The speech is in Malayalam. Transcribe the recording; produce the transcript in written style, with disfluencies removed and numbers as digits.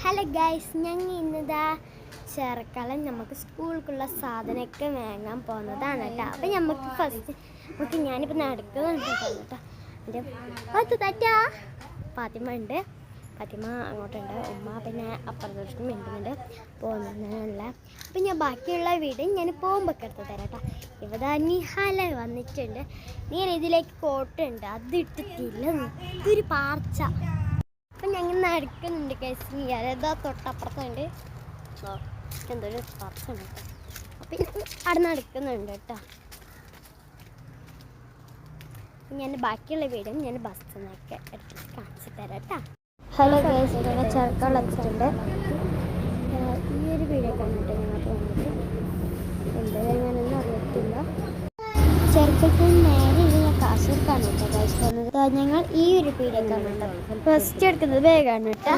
ഹലോ ഗൈസ്, ഞങ്ങൾ ഇന്നതാ ചെറുക്കളം നമുക്ക് സ്കൂളിലേക്കുള്ള സാധനമൊക്കെ വാങ്ങാൻ പോകുന്നതാണ് കേട്ടോ. അപ്പം നമുക്ക് ഞാനിപ്പോൾ നടക്കുന്നുണ്ട് കേട്ടോ. എൻ്റെ തെറ്റാ ഫാത്തിമ ഉണ്ട്, ഫാത്തിമ അങ്ങോട്ടുണ്ട്, ഉമ്മ പിന്നെ അപ്പുറത്തോട്ട് മിണ്ടുന്നുണ്ട് പോകുന്നതിനുള്ള. അപ്പം ഞാൻ ബാക്കിയുള്ള വീട് ഞാൻ പോകുമ്പോൾ എടുത്ത് തരാം കേട്ടോ. ഇവിടെ നിഹാല വന്നിട്ടുണ്ട്. നീ ഇതിലേക്ക് കോട്ടുണ്ട്, അത് ഇട്ടിട്ടില്ല, ഇതൊരു പാർച്ച. അപ്പം ഞങ്ങൾ നടക്കുന്നുണ്ട് ഗൈസ്. നീരതാ തൊട്ടപ്പുറത്തുണ്ട്, എന്തൊരു പാർച്ചുണ്ട് കേട്ടോ. അപ്പം അവിടെ നടക്കുന്നുണ്ട് കേട്ടോ. ഞാൻ ബാക്കിയുള്ള വീടും ഞാൻ ബസ്സിൽ നിന്നൊക്കെ എടുത്ത് കാണിച്ചു തരാം കേട്ടോ. ഹലോ ഗൈസ്, ഇവിടെ ചെറുക്കൾ എത്തിയിട്ടുണ്ട്. ഈ ഒരു വീഡിയോ കണ്ടിട്ട് ഞങ്ങൾക്ക് വന്നിട്ട് എന്താ ഞാനൊന്നും അറിയത്തില്ല. ചെറുക്കത്തിൽ നേരെ ഞാൻ കാസർഗോഡാണ് കേട്ടോ ഗൈസ് വന്നത്. ഞങ്ങൾ ഈ ഒരു വീഡിയോ കണ്ടിട്ട് ഫസ്റ്റ് എടുക്കുന്നത് വേഗമാണ് കേട്ടോ.